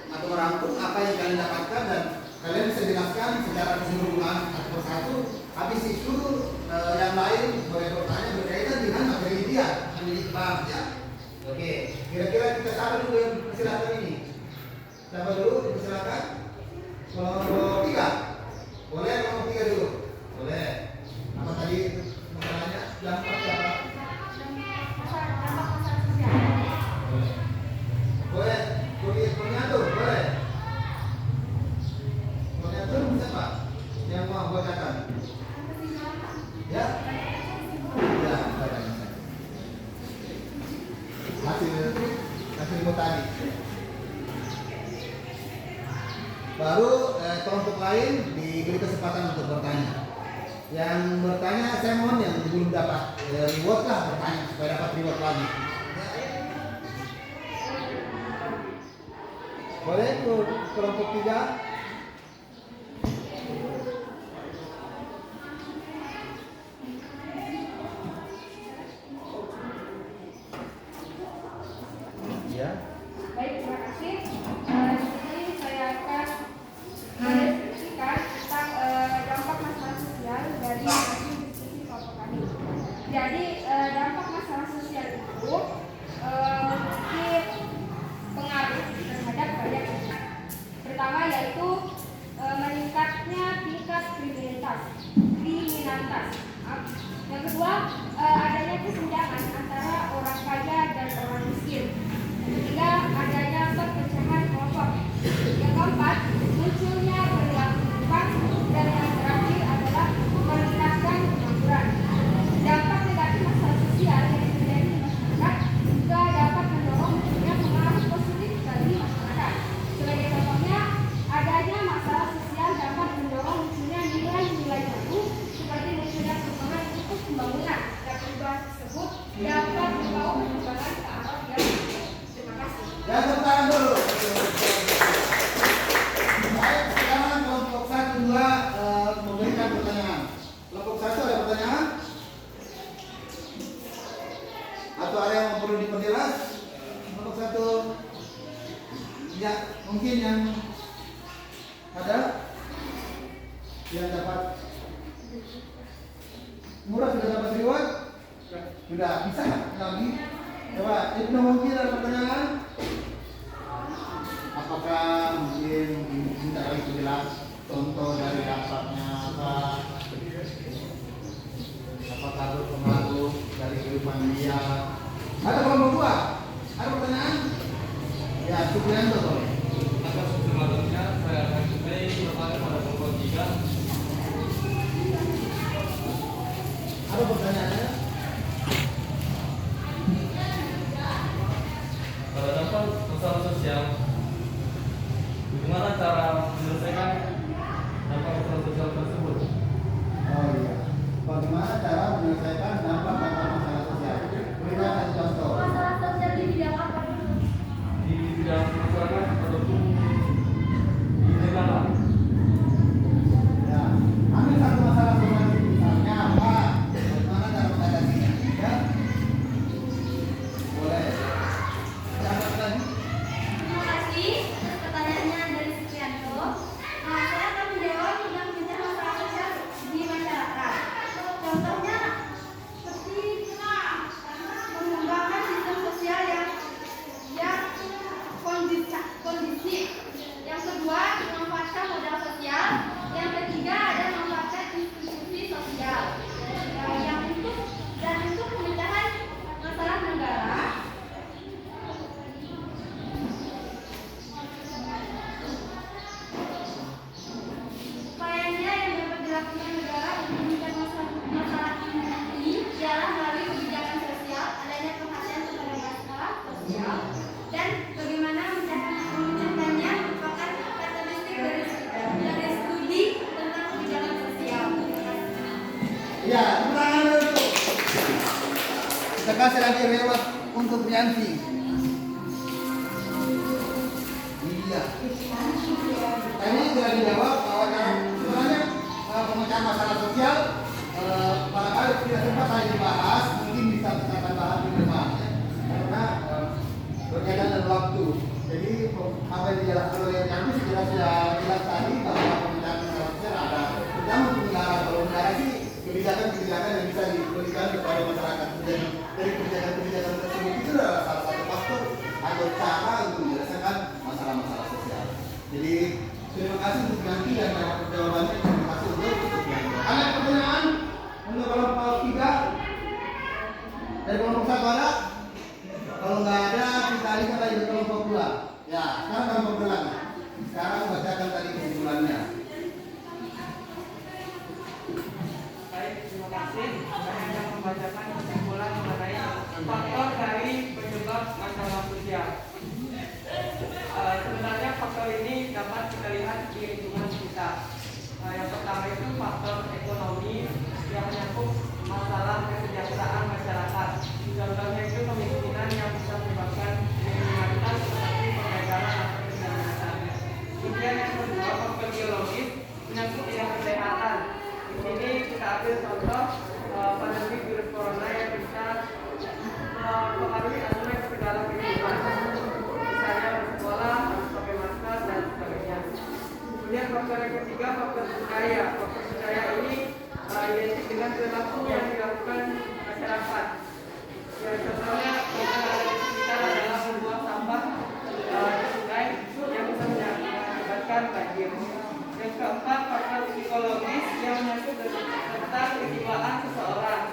apa yang kalian dapatkan dan kalian bisa jelaskan secara keseluruhan satu persatu. Habis itu yang lain boleh bertanya berkaitan dengan materi dia yang dibahas ya. Oke, kira-kira kita siapa dulu yang persilakan ini? Siapa dulu dipersilakan? Kelompok 3. Boleh kelompok 3 dulu? Boleh. Apa tadi masalahnya? Dampak apa? Boleh. Boleh. Koordinator, boleh. Koordinator bisa Pak? Yang mau buat kata? Ya? Ya, baik. Hasil tadi. Baru kelompok lain diberi kesempatan untuk bertanya. Yang bertanya saya mohon yang belum dapat reward lah bertanya supaya dapat reward lagi. Boleh kelompok 3? Ya. Baik, terima kasih. Di sini saya akan mendeskripsikan tentang dampak masalah sosial dari hasil diskusi kelompok kami. Jadi dampak masalah sosial itu pengaruh terhadap banyak hal. Pertama yaitu meningkatnya tingkat kriminalitas. Yang kedua adanya kesenjangan antara orang kaya dan orang miskin. Yang ketiga adanya perpecahan kelompok. Yang keempat munculnya perilaku menyimpang dan yang terakhir adalah tidak bisa lagi. Coba Ibnu mungkin ada pertanyaan? Apakah mungkin minta lagi jelas contoh dari dapatnya apa? Apakah berpengaruh dari kehidupan dia? Ada kelompok dua? Ada pertanyaan? Ya, Supriyanto boleh. Atas selanjutnya saya akan mulai bertanya pada kelompok 3. Ada pertanyaannya? Pada dampak masalah sosial, bagaimana cara menyelesaikan dampak masalah sosial tersebut? Oh iya. Bagaimana cara menyelesaikan dampak masalah sosial? Berikan satu contoh. Masalah sosial di bidang apa? Di bidang masyarakat ataupun di negara. Ya, ambil satu masalah sosial misalnya apa? Bagaimana cara mengatasinya? Ya, boleh. Ada lagi? Terima kasih atas pertanyaannya dari Supriyanto. Nah, saya akan menjawab tentang bincang masalah sosial di masyarakat. Contohnya seperti mengembangkan sistem sosial yang kondisif. Yang kedua, memanfaatkan modal sosial. Yang ketiga, ada memanfaatkan institusi sosial. Untuk pemecahan masalah negara. Upayanya yang dapat dilakukan negara untuk menyelesaikan masalah ini ialah melalui kebijakan sosial, adanya perhatian kepada masalah sosial, dan bagaimana memecahkannya merupakan karakteristik dari studi tentang kebijakan sosial. Ya, tepuk tangan dulu. Kita kasih lagi lewat untuk Yanti. Iya. Tadi sudah dijawab bahwa sebenarnya pemecahan masalah sosial barangkali tidak sempat saya dibahas, mungkin bisa kita akan bahas di depan ya. Karena berkaitan dengan waktu. Jadi apa yang dijelaskan oleh Yanti sudah jelas tadi bahwa pemecahan masalah sosial ada pertama untuk negara. Kalau negara sih kebijakan-kebijakan yang bisa diberikan kepada masyarakat, dan dari kebijakan-kebijakan tersebut itu adalah salah satu faktor atau cara untuk menyelesaikan masalah-masalah sosial. Jadi terima kasih untuk Yanti dan jawabannya. Terima kasih untuk Yanti. Ada pertanyaan untuk kelompok 3? Dari kelompok 1 ada? Kalau nggak ada, kita alihkan lagi ke kelompok 2. Ya, sekarang kelompok 2 lagi. Sekarang bacakan tadi kesimpulannya. Baik, terima kasih. Saya akan membacakan kesimpulan mengenai faktor dari penyebab masalah sosial. Sebenarnya faktor ini dapat kita lihat di lingkungan kita. Yang pertama itu faktor ekonomi yang menyangkut masalah kesejahteraan masyarakat. Contohnya itu kemiskinan yang bisa menyebabkan kriminalitas seperti pembegalan atau kejahatan. Kemudian yang kedua, faktor biologis menyangkut bidang kesehatan. Di sini kita ambil contoh pandemi virus corona yang bisa mempengaruhi aspek segala kehidupan, misalnya bersekolah, harus pakai masker dan sebagainya. Kemudian faktor yang ketiga, faktor budaya. Faktor budaya ini identik dengan perilaku yang dilakukan masyarakat. Ya, contohnya yang ada di sekitar adalah membuang sampah di sungai yang bisa mengakibatkan banjir. Yang keempat, faktor psikologis yang menyangkut tentang kejiwaan seseorang.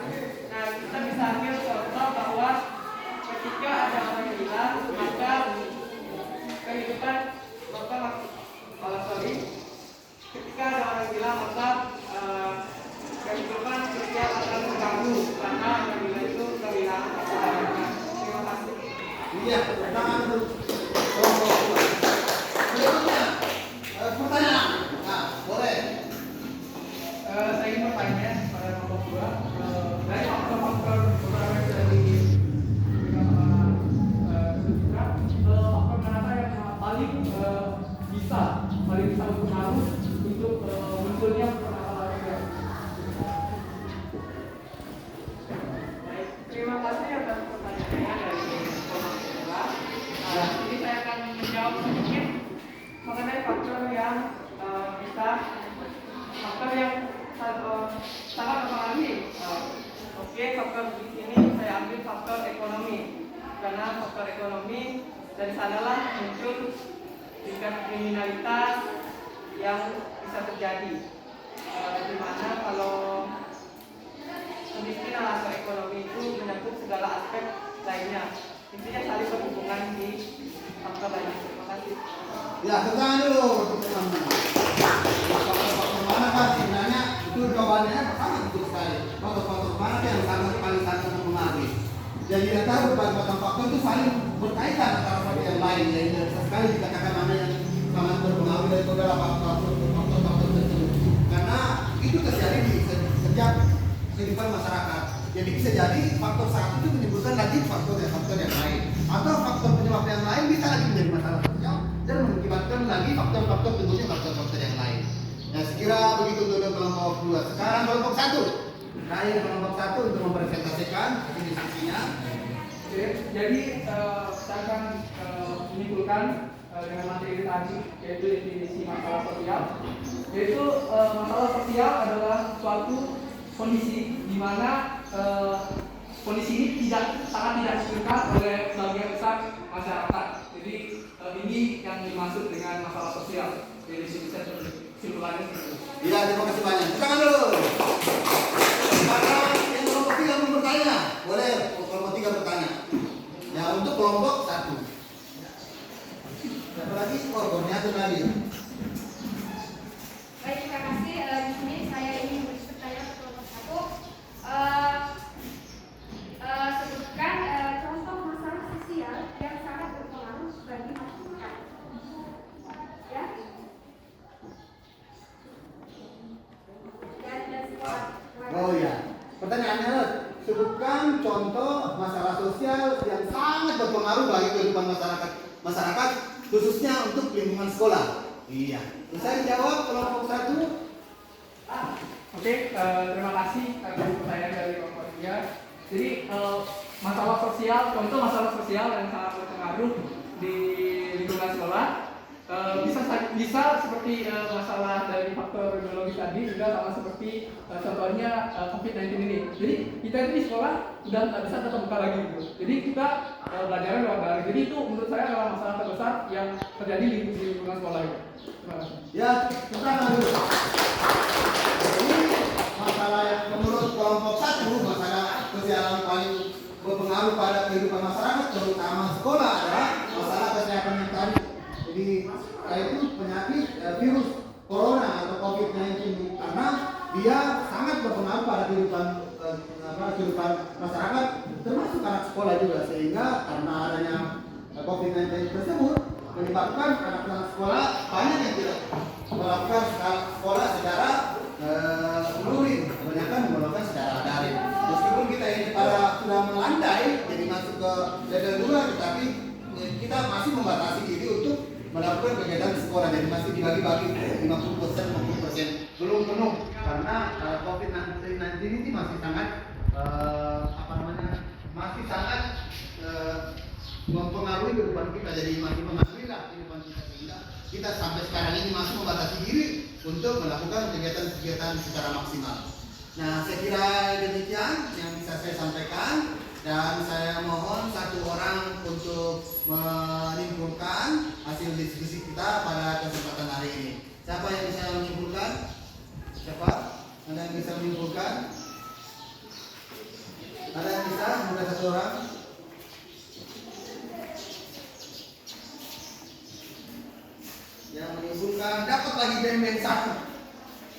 Nah, kita bisa ambil contoh bahwa ketika ada orang gila, maka kehidupan ketika ada orang gila maka kehidupan sosial akan terganggu karena orang gila itu kehilangan kesabarannya. Terima kasih. Iya, tangan dulu. Kelompok 2. Berikutnya, pertanyaan. Nah, boleh. Saya ingin bertanya pada kelompok 2 dari faktor-faktor beberapa yang sudah disebutkan, faktor mana yang paling bisa berpengaruh untuk munculnya permasalahan sosial. Baik, terima kasih atas pertanyaannya dari kelompok 2. Ini saya akan menjawab sedikit mengenai faktor yang sangat mempengaruhi. Oke, faktor di sini saya ambil faktor ekonomi, karena faktor ekonomi dari sanalah muncul tingkat kriminalitas yang bisa terjadi. Di mana kalau kemiskinan atau ekonomi itu menyangkut segala aspek lainnya, intinya saling berhubungan di faktor lainnya. Terima kasih. Ya, tepuk tangan dulu untuk teman-teman. Faktor-faktor mana kan sebenarnya itu jawabannya sangat betul sekali. Faktor-faktor mana yang paling sangat mempengaruhi. Jadi kita tahu berbagai faktor itu saling berkaitan antara satu yang lain. Jadi bisa sekali dikatakan mana yang sangat berpengaruh dari beberapa faktor tersebut. Karena itu terjadi di setiap kehidupan masyarakat. Jadi bisa jadi faktor satu itu menimbulkan lagi faktor yang lain, atau faktor penyebab yang lain bisa lagi menjadi masalah sosial dan mengakibatkan lagi faktor-faktor tentunya faktor-faktor yang lain. Nah, sekira begitu untuk kelompok 2. Sekarang kelompok 1. Saya kelompok 1 untuk mempresentasikan diskusinya. Oke, jadi saya akan menyimpulkan dengan materi tadi, yaitu definisi masalah sosial. Yaitu masalah sosial adalah suatu kondisi di mana kondisi ini sangat tidak diinginkan oleh sebagian besar masyarakat. Jadi ini yang dimaksud dengan masalah sosial. Jadi bisa simpulannya seperti itu. Ya, terima kasih banyak. Tangan dulu. Sekarang yang kelompok 3 mau bertanya. Boleh kelompok 3 bertanya. Ya, untuk kelompok 1. Siapa lagi? Oh, koordinator lagi. Baik, terima kasih. Di sini saya ingin bertanya ke kelompok 1. Sebutkan contoh masalah sosial yang sangat berpengaruh bagi masyarakat. Ya. Dan sekolah. Oh ya. Pertanyaannya, sebutkan contoh masalah sosial yang sangat berpengaruh bagi kehidupan masyarakat khususnya untuk lingkungan sekolah. Iya. Bisa dijawab kelompok 1. Oke, terima kasih atas pertanyaan dari kelompok 3. Jadi masalah sosial, contoh masalah sosial yang sangat berpengaruh di lingkungan sekolah bisa seperti masalah dari faktor biologi tadi, juga sama seperti contohnya COVID-19 ini. Jadi kita itu di sekolah udah nggak bisa tetap buka lagi gitu. Jadi kita belajarnya lewat daring. Jadi itu menurut saya adalah masalah terbesar yang terjadi di lingkungan sekolah ini. Terima kasih. Ya, pertama dulu. Ini masalah yang menurut kelompok 1, masalah sosial yang paling berpengaruh pada kehidupan masyarakat, terutama sekolah, adalah masalah kesehatan mental. Jadi yaitu penyakit virus corona atau COVID-19, karena dia sangat berpengaruh pada kehidupan masyarakat, termasuk anak sekolah juga, sehingga karena adanya COVID-19 tersebut menyebabkan anak-anak sekolah banyak yang tidak melakukan sekolah secara luring, kebanyakan melakukan secara daring. Meskipun kita ini sudah melandai, jadi masuk ke level 2, tetapi kita masih membatasi diri untuk melakukan kegiatan di sekolah, jadi masih dibagi-bagi 50%, 60%, belum penuh karena COVID-19 ini masih sangat masih sangat mempengaruhi kehidupan kita, jadi masih mempengaruhi kehidupan kita, sehingga kita sampai sekarang ini masih membatasi diri untuk melakukan kegiatan-kegiatan secara maksimal. Nah, saya kira demikian yang bisa saya sampaikan, dan saya mohon satu orang untuk menyimpulkan hasil diskusi kita pada kesempatan hari ini. Siapa yang bisa menyimpulkan? Siapa? Ada yang bisa menyimpulkan? Ada yang bisa? Ada satu orang? Yang menyimpulkan dapat lagi beng-beng satu.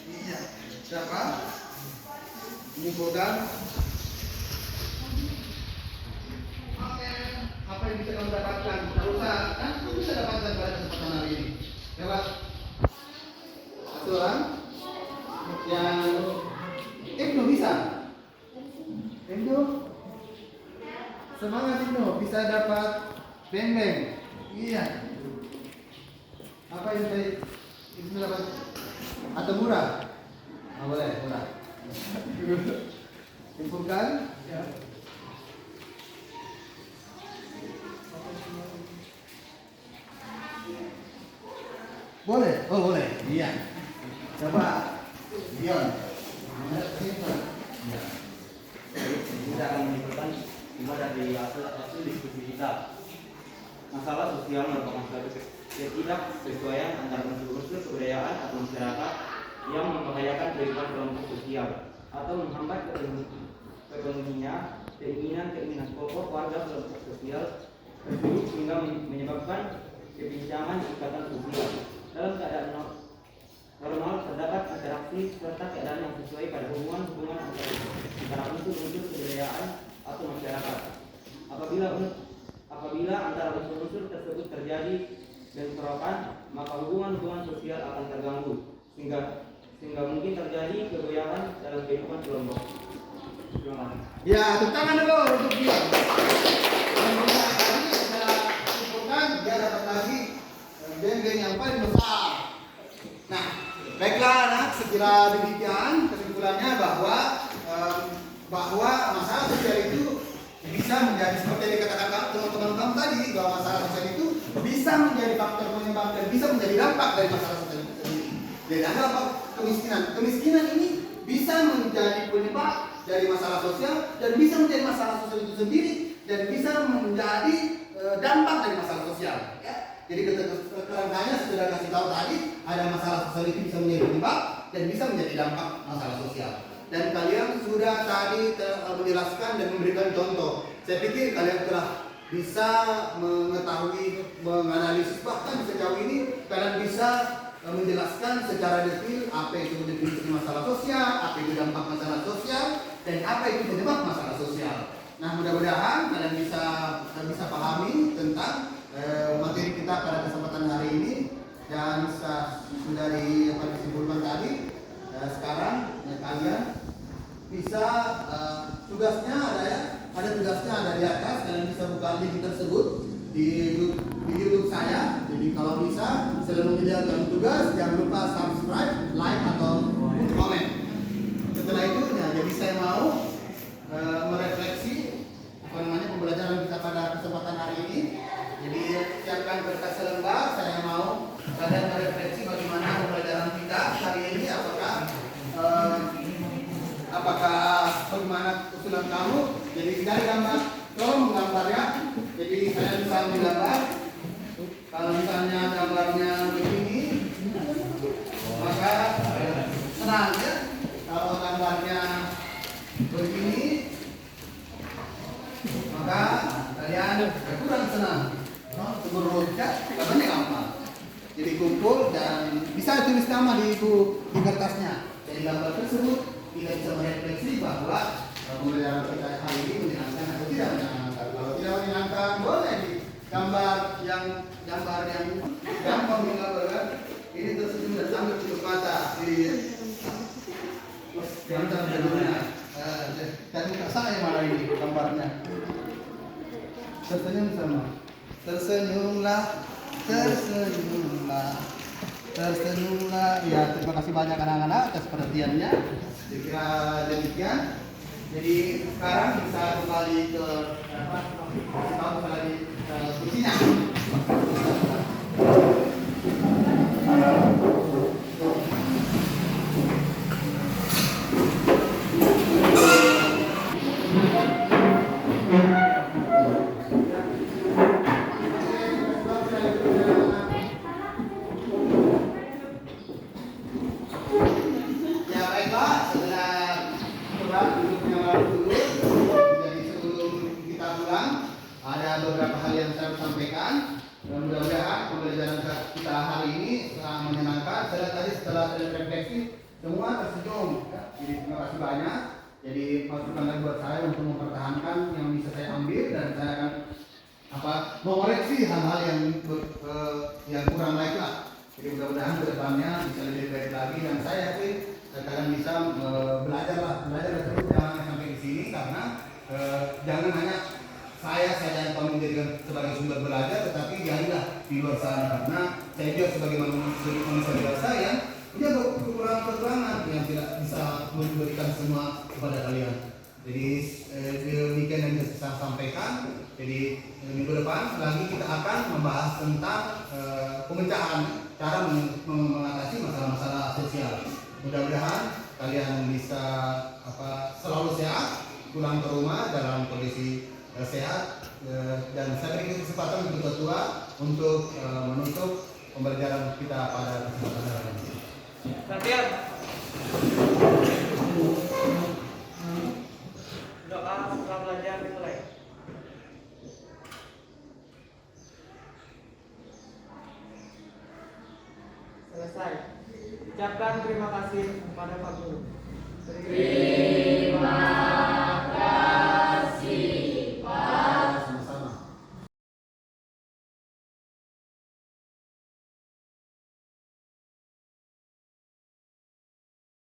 Iya. Siapa? Menyimpulkan. Apa yang bisa kamu dapatkan? Perusahaan kan kamu bisa dapatkan pada kesempatan hari ini. Lewat satu orang yang Ibnu bisa. Ibnu, semangat Ibnu, bisa dapat beng-beng. Iya. Apa yang saya Ibnu dapat? Atau murah? Oh, boleh, murah. Simpulkan. Ya. Boleh? Oh boleh. Iya. Coba. Dion. Kita akan menyimpulkan kita. Masalah sosial merupakan suatu ketidaksesuaian antara unsur-unsur kebudayaan atau masyarakat yang membahayakan kehidupan kelompok sosial atau menghambat kepenuhannya keinginan pokok warga kelompok sosial tersebut sehingga menyebabkan kepincangan ikatan sosial. Dalam keadaan normal terdapat interaksi serta keadaan yang sesuai pada hubungan antara unsur-unsur kebudayaan atau masyarakat. Apabila antara unsur-unsur tersebut terjadi bentrokan, maka hubungan sosial akan terganggu sehingga mungkin terjadi kegoyahan dalam kehidupan kelompok. Terima kasih. Ya, tepuk tangan dulu untuk dia. Dan tadi saya simpulkan dia dapat lagi geng-geng yang paling besar. Nah, baiklah anak, sekira demikian kesimpulannya bahwa masalah sosial itu bisa menjadi seperti yang dikatakan teman-teman kamu tadi, bahwa masalah sosial itu bisa menjadi faktor penyebab dan bisa menjadi dampak dari masalah sosial itu sendiri. Jadi ada apa? Kemiskinan. Kemiskinan ini bisa menjadi penyebab dari masalah sosial dan bisa menjadi masalah sosial itu sendiri dan bisa menjadi dampak dari masalah sosial. Ya. Jadi kerangkanya sudah kasih tahu tadi, ada masalah sosial itu bisa menjadi penyebab dan bisa menjadi dampak masalah sosial. Dan kalian sudah tadi menjelaskan dan memberikan contoh. Saya pikir kalian telah bisa mengetahui, menganalisis, bahkan sejauh ini kalian bisa menjelaskan secara detail apa itu definisi masalah sosial, apa itu dampak masalah sosial, dan apa itu penyebab masalah sosial. Nah, mudah-mudahan kalian bisa pahami tentang materi kita pada kesempatan hari ini, dan sudah disimpulkan tadi. Sekarang kalian bisa tugasnya ada tugasnya ada di atas. Kalian bisa buka link tersebut di YouTube saya. Jadi kalau bisa selalu menjalankan tugas, jangan lupa subscribe, like atau komen. Setelah itu ya, jadi saya mau merefleksi pembelajaran kita pada kesempatan hari ini. Jadi siapkan kertas selembar. Saya mau kalian merefleksi bagaimana pembelajaran kita hari ini. Apakah bagaimana usulan kamu? Jadi dari gambar, tolong menggambar ya. Jadi saya bisa menggambar. Kalau misalnya gambarnya begini, maka senang ya. Kalau gambarnya begini, maka kalian kurang senang. Seluruh gambarnya gampang. Jadi kumpul dan bisa tulis nama di kertasnya. Jadi gambar tersebut kita bisa merefleksi bahwa pembelajaran kita hari ini menyenangkan atau tidak menyenangkan. Kalau tidak menyenangkan, boleh di gambar yang gampang digambarkan. Ini tersenyum dan sambil tutup mata. Gambar judulnya. Jadi saya malah ini gambarnya. Tersenyum sama. Tersenyumlah. Ya, terima kasih banyak anak-anak atas perhatiannya. Kira demikian. Jadi sekarang bisa kembali ke kursinya. Semua tersenyum. Jadi terima kasih banyak. Jadi masukan lagi buat saya untuk mempertahankan yang bisa saya ambil, dan saya akan mengoreksi hal-hal yang kurang baik lah. Jadi mudah-mudahan ke depannya bisa lebih baik lagi, dan saya yakin kalian bisa belajar terus, jangan sampai di sini, karena jangan hanya saya yang menjadikan sebagai sumber belajar, tetapi jadilah di luar sana, karena saya juga sebagai manusia dewasa yang punya kekurangan yang tidak bisa memberikan semua kepada kalian. Jadi demikian yang bisa saya sampaikan. Jadi minggu depan lagi kita akan membahas tentang pemecahan cara mengatasi masalah-masalah sosial. Mudah-mudahan kalian bisa selalu sehat, pulang ke rumah dalam kondisi sehat dan saya berikan kesempatan untuk ketua untuk menutup pembelajaran kita pada kesempatan hari ini. Latihan. Doa setelah belajar dimulai. Selesai. Ucapkan terima kasih kepada Pak Guru. Terima